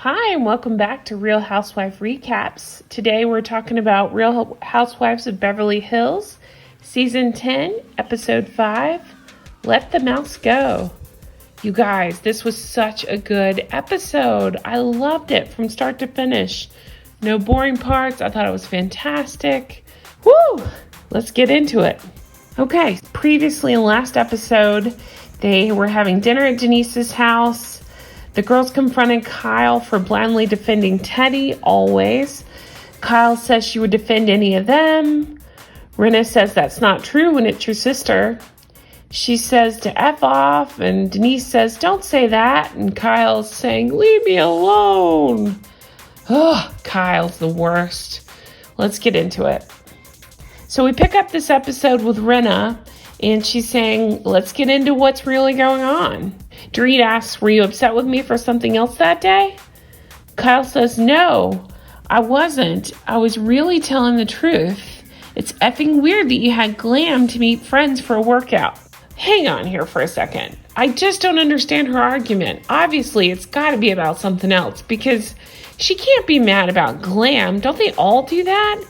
Hi, and welcome back to Real Housewife Recaps. Today we're talking about Real Housewives of Beverly Hills, Season 10, Episode 5, Let the Mouse Go. You guys, this was such a good episode. I loved it from start to finish. No boring parts. I thought it was fantastic. Woo! Let's get into it. Okay, previously in last episode, they were having dinner at Denise's house. The girls confronted Kyle for blindly defending Teddi, always. Kyle says she would defend any of them. Rinna says that's not true when it's your sister. She says to F off, and Denise says, don't say that. And Kyle's saying, leave me alone. Oh, Kyle's the worst. Let's get into it. So we pick up this episode with Rinna, and she's saying, let's get into what's really going on. Dorit asks, were you upset with me for something else that day? Kyle says, no, I wasn't. I was really telling the truth. It's effing weird that you had glam to meet friends for a workout. Hang on here for a second. I just don't understand her argument. Obviously, it's got to be about something else because she can't be mad about glam. Don't they all do that?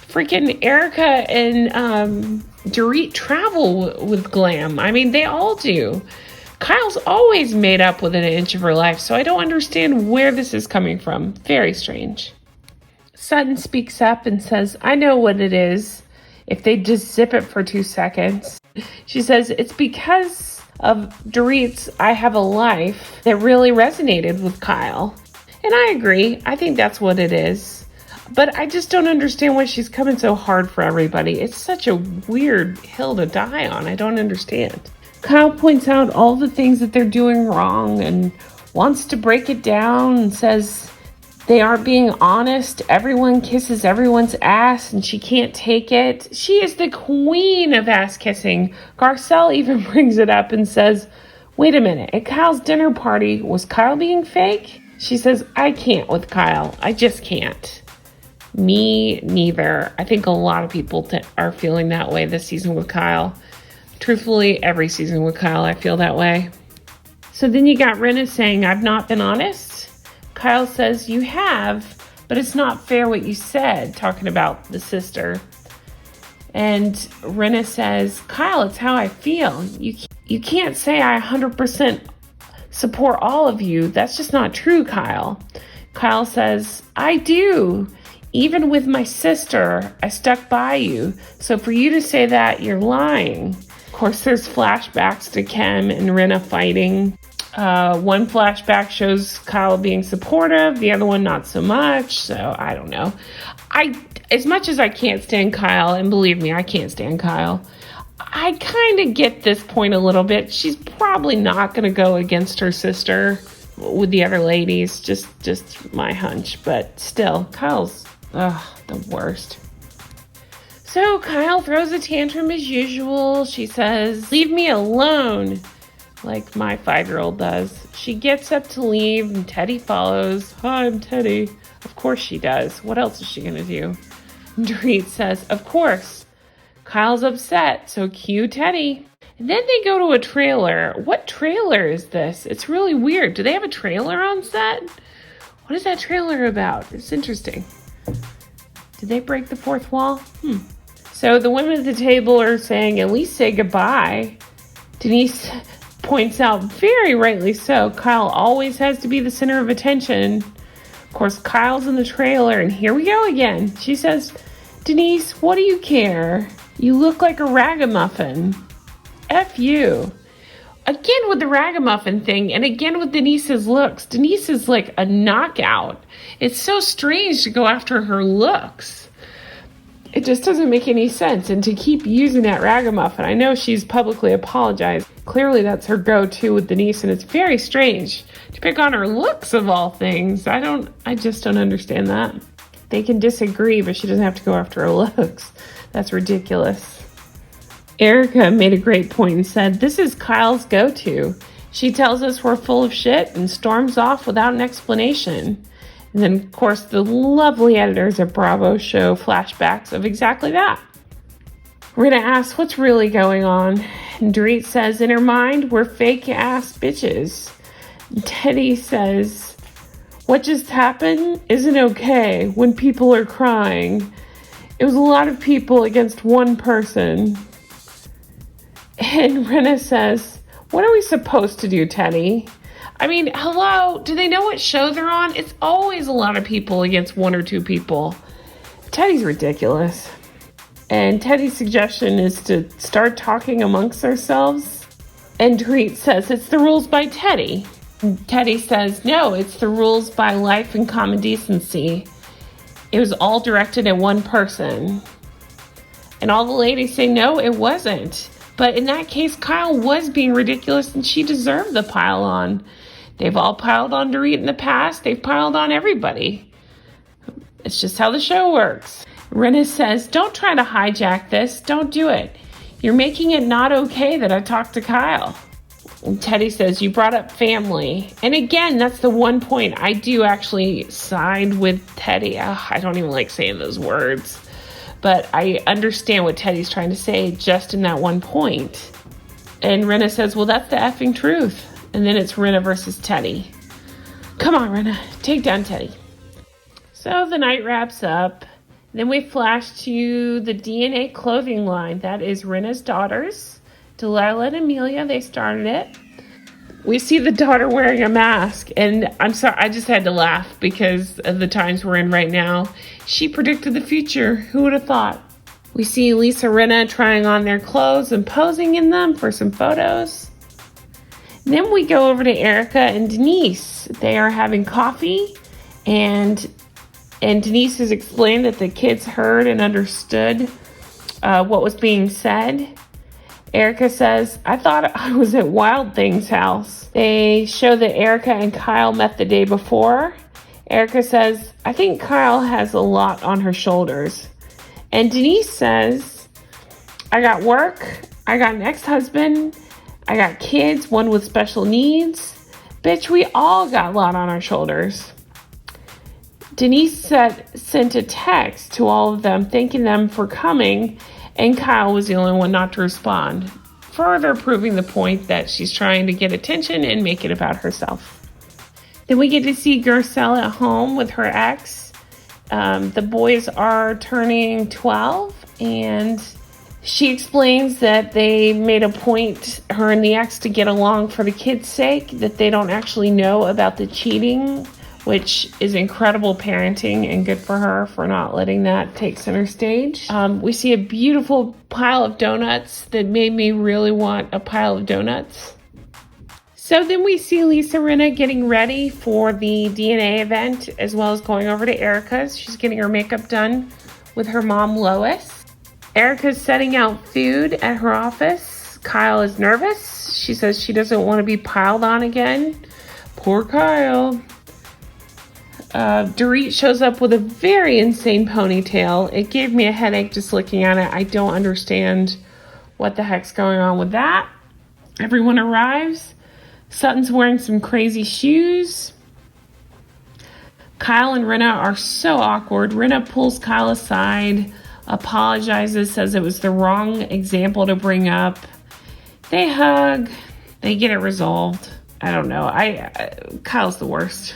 Freaking Erika and Dorit travel with glam. I mean, they all do. Kyle's always made up within an inch of her life, so I don't understand where this is coming from. Very strange. Sutton speaks up and says, I know what it is. If they just zip it for 2 seconds. She says, it's because of Dorit's I Have a Life that really resonated with Kyle. And I agree. I think that's what it is. But I just don't understand why she's coming so hard for everybody. It's such a weird hill to die on. I don't understand. Kyle points out all the things that they're doing wrong and wants to break it down and says they aren't being honest. Everyone kisses everyone's ass and she can't take it. She is the queen of ass kissing. Garcelle even brings it up and says, wait a minute, at Kyle's dinner party, was Kyle being fake? She says, I can't with Kyle. I just can't. Me neither. I think a lot of people are feeling that way this season with Kyle. Truthfully, every season with Kyle, I feel that way. So then you got Rinna saying, I've not been honest. Kyle says, you have, but it's not fair what you said, talking about the sister. And Rinna says, Kyle, it's how I feel. You can't say I 100% support all of you. That's just not true, Kyle. Kyle says, I do. Even with my sister, I stuck by you. So for you to say that, you're lying. Of course, there's flashbacks to Kem and Rinna fighting. One flashback shows Kyle being supportive, the other one not so much. So I don't know. As much as I can't stand Kyle, and believe me, I can't stand Kyle, I kind of get this point a little bit. She's probably not going to go against her sister with the other ladies. Just my hunch. But still, Kyle's the worst. So Kyle throws a tantrum as usual. She says, leave me alone, like my 5-year-old does. She gets up to leave and Teddi follows. Hi, I'm Teddi. Of course she does. What else is she going to do? Dorit says, of course. Kyle's upset, so cue Teddi. And then they go to a trailer. What trailer is this? It's really weird. Do they have a trailer on set? What is that trailer about? It's interesting. Did they break the fourth wall? So the women at the table are saying, at least say goodbye. Denise points out, very rightly so, Kyle always has to be the center of attention. Of course, Kyle's in the trailer, and here we go again. She says, Denise, what do you care? You look like a ragamuffin. F you. Again with the ragamuffin thing, and again with Denise's looks. Denise is like a knockout. It's so strange to go after her looks. It just doesn't make any sense. And to keep using that ragamuffin, I know she's publicly apologized. Clearly that's her go-to with Denise, and it's very strange to pick on her looks of all things. I just don't understand that. They can disagree, but she doesn't have to go after her looks. That's ridiculous. Erika made a great point and said, this is Kyle's go-to. She tells us we're full of shit and storms off without an explanation. And then, of course, the lovely editors at Bravo show flashbacks of exactly that. Rinna asks, what's really going on? And Dorit says, in her mind, we're fake-ass bitches. And Teddi says, What just happened isn't okay when people are crying. It was a lot of people against one person. And Rinna says, what are we supposed to do, Teddi? I mean, hello, do they know what show they're on? It's always a lot of people against one or two people. Teddi's ridiculous. And Teddi's suggestion is to start talking amongst ourselves. And Dorit says, it's the rules by Teddi. And Teddi says, no, it's the rules by life and common decency. It was all directed at one person. And all the ladies say, no, it wasn't. But in that case, Kyle was being ridiculous and she deserved the pile on. They've all piled on Dorit in the past. They've piled on everybody. It's just how the show works. Rinna says, don't try to hijack this. Don't do it. You're making it not okay that I talked to Kyle. And Teddi says, you brought up family. And again, that's the one point I do actually side with Teddi. I don't even like saying those words. But I understand what Teddi's trying to say just in that one point. And Rinna says, well, that's the effing truth. And then it's Rinna versus Teddi. Come on, Rinna, take down Teddi. So the night wraps up. Then we flash to the DNA clothing line. That is Rinna's daughters, Delilah and Amelia. They started it. We see the daughter wearing a mask. And I'm sorry, I just had to laugh because of the times we're in right now. She predicted the future. Who would have thought? We see Lisa Rinna trying on their clothes and posing in them for some photos. Then we go over to Erika and Denise. They are having coffee, and Denise has explained that the kids heard and understood what was being said. Erika says, I thought I was at Wild Thing's house. They show that Erika and Kyle met the day before. Erika says, I think Kyle has a lot on her shoulders. And Denise says, I got work, I got an ex-husband, I got kids, one with special needs. Bitch, we all got a lot on our shoulders. Denise sent a text to all of them, thanking them for coming, and Kyle was the only one not to respond, further proving the point that she's trying to get attention and make it about herself. Then we get to see Garcelle at home with her ex. The boys are turning 12, and she explains that they made a point, her and the ex, to get along for the kids' sake, that they don't actually know about the cheating, which is incredible parenting and good for her for not letting that take center stage. We see a beautiful pile of donuts that made me really want a pile of donuts. So then we see Lisa Rinna getting ready for the DNA event, as well as going over to Erika's. She's getting her makeup done with her mom, Lois. Erika's setting out food at her office. Kyle is nervous. She says she doesn't want to be piled on again. Poor Kyle. Dorit shows up with a very insane ponytail. It gave me a headache just looking at it. I don't understand what the heck's going on with that. Everyone arrives. Sutton's wearing some crazy shoes. Kyle and Rinna are so awkward. Rinna pulls Kyle aside, apologizes, says it was the wrong example to bring up. They hug. They get it resolved. I don't know. Kyle's the worst.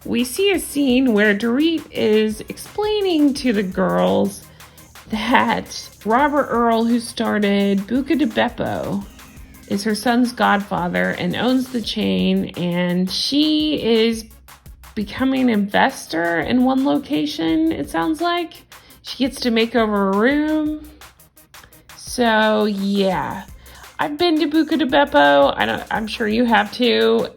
We see a scene where Dorit is explaining to the girls that Robert Earl, who started Buca de Beppo, is her son's godfather and owns the chain, and she is becoming an investor in one location, it sounds like. She gets to make over a room. So, yeah. I've been to Buca de Beppo. I'm sure you have too.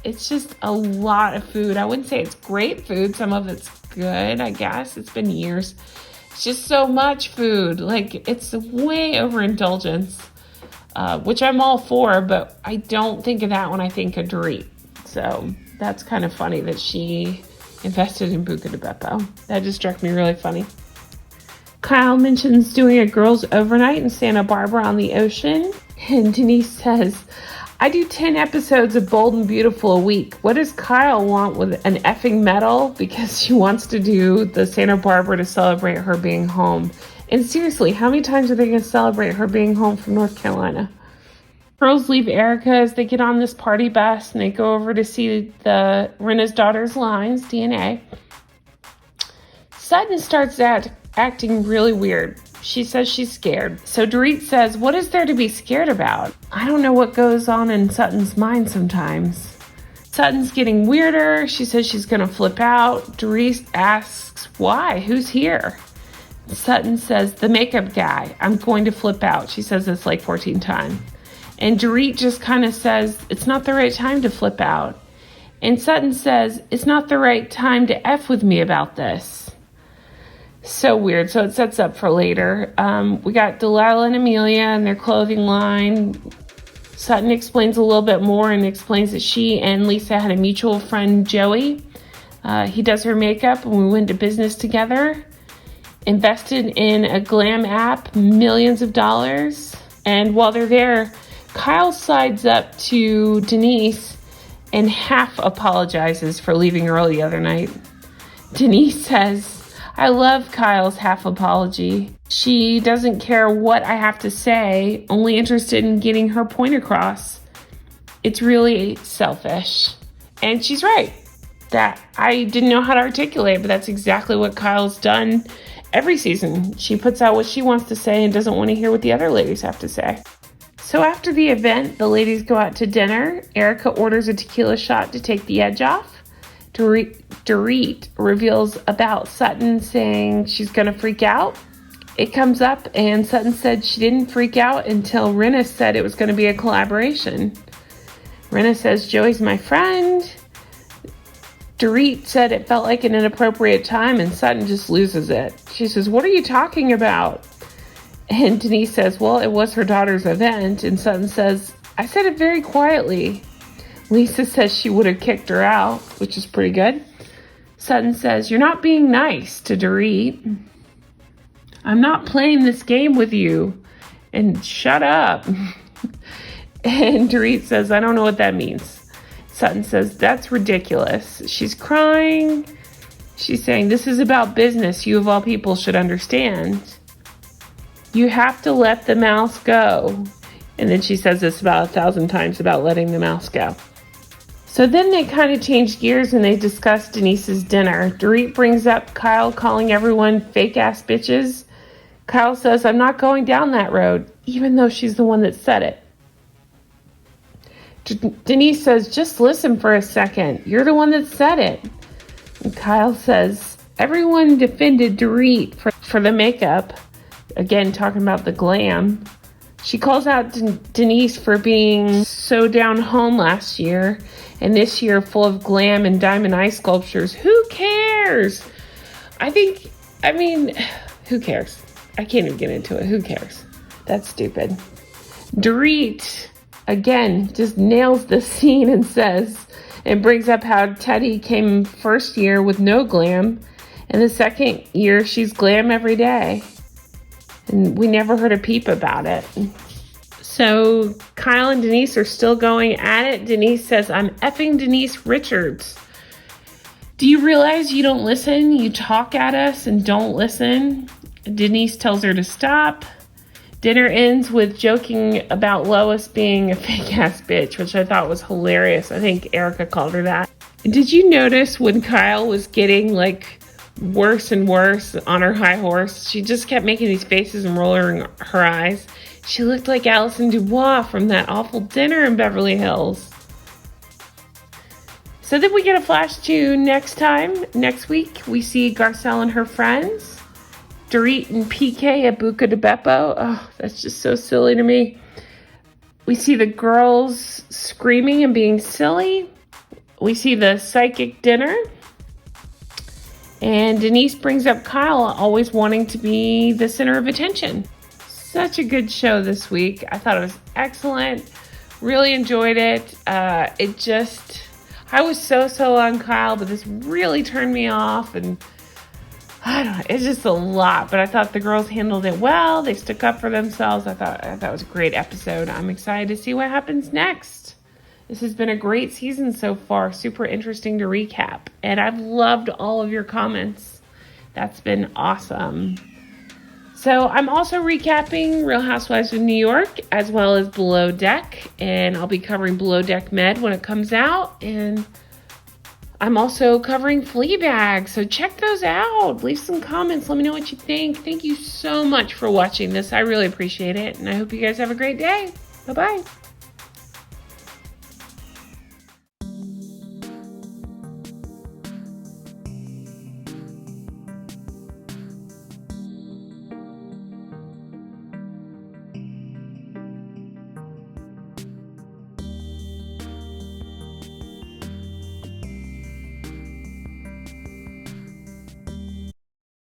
It's just a lot of food. I wouldn't say it's great food. Some of it's good, I guess. It's been years. It's just so much food. Like, it's way overindulgence, which I'm all for, but I don't think of that when I think of Dorit. So that's kind of funny that she invested in Buca de Beppo. That just struck me really funny. Kyle mentions doing a girls' overnight in Santa Barbara on the ocean. And Denise says, I do 10 episodes of Bold and Beautiful a week. What does Kyle want with an effing medal? Because she wants to do the Santa Barbara to celebrate her being home. And seriously, how many times are they going to celebrate her being home from North Carolina? Girls leave Erika as they get on this party bus and they go over to see Rinna's daughter's lines, DNA. Sutton starts acting really weird. She says she's scared. So Dorit says, what is there to be scared about? I don't know what goes on in Sutton's mind sometimes. Sutton's getting weirder. She says she's going to flip out. Dorit asks, why? Who's here? Sutton says, the makeup guy. I'm going to flip out. She says this like 14 times. And Dorit just kind of says, it's not the right time to flip out. And Sutton says, it's not the right time to F with me about this. So weird. So it sets up for later. We got Delilah and Amelia and their clothing line. Sutton explains a little bit more and explains that she and Lisa had a mutual friend, Joey. He does her makeup and we went to business together. Invested in a glam app, millions of dollars. And while they're there, Kyle sides up to Denise and half apologizes for leaving early the other night. Denise says, I love Kyle's half apology. She doesn't care what I have to say, only interested in getting her point across. It's really selfish. And she's right. That I didn't know how to articulate, but that's exactly what Kyle's done every season. She puts out what she wants to say and doesn't want to hear what the other ladies have to say. So after the event, the ladies go out to dinner. Erika orders a tequila shot to take the edge off. Dorit reveals about Sutton saying she's going to freak out. It comes up and Sutton said she didn't freak out until Rinna said it was going to be a collaboration. Rinna says, Joey's my friend. Dorit said it felt like an inappropriate time and Sutton just loses it. She says, what are you talking about? And Denise says, well, it was her daughter's event. And Sutton says, I said it very quietly. Lisa says she would have kicked her out, which is pretty good. Sutton says, you're not being nice to Dorit. I'm not playing this game with you. And shut up. And Dorit says, I don't know what that means. Sutton says, that's ridiculous. She's crying. She's saying, this is about business. You of all people should understand. You have to let the mouse go. And then she says this about 1,000 times about letting the mouse go. So then they kind of change gears and they discuss Denise's dinner. Dorit brings up Kyle calling everyone fake-ass bitches. Kyle says, I'm not going down that road, even though she's the one that said it. Denise says, just listen for a second. You're the one that said it. And Kyle says, everyone defended Dorit for the makeup. Again, talking about the glam. She calls out Denise for being so down home last year. And this year full of glam and diamond eye sculptures. Who cares? Who cares? I can't even get into it. Who cares? That's stupid. Dorit, again, just nails the scene and says, and brings up how Teddi came first year with no glam. And the second year, she's glam every day. And we never heard a peep about it. So Kyle and Denise are still going at it. Denise says, I'm effing Denise Richards. Do you realize you don't listen? You talk at us and don't listen. Denise tells her to stop. Dinner ends with joking about Lois being a fake-ass bitch, which I thought was hilarious. I think Erika called her that. Did you notice when Kyle was getting worse and worse on her high horse? She just kept making these faces and rolling her eyes. She looked like Alison Dubois from that awful dinner in Beverly Hills. So then we get a flash to next week, we see Garcelle and her friends. Dorit and PK at Buca de Beppo. Oh, that's just so silly to me. We see the girls screaming and being silly. We see the psychic dinner. And Denise brings up Kyle always wanting to be the center of attention. Such a good show this week. I thought it was excellent. Really enjoyed it. I was so on Kyle, but this really turned me off. And I don't know, it's just a lot. But I thought the girls handled it well. They stuck up for themselves. I thought it was a great episode. I'm excited to see what happens next. This has been a great season so far. Super interesting to recap. And I've loved all of your comments. That's been awesome. So I'm also recapping Real Housewives of New York as well as Below Deck. And I'll be covering Below Deck Med when it comes out. And I'm also covering Fleabag. So check those out. Leave some comments. Let me know what you think. Thank you so much for watching this. I really appreciate it. And I hope you guys have a great day. Bye-bye.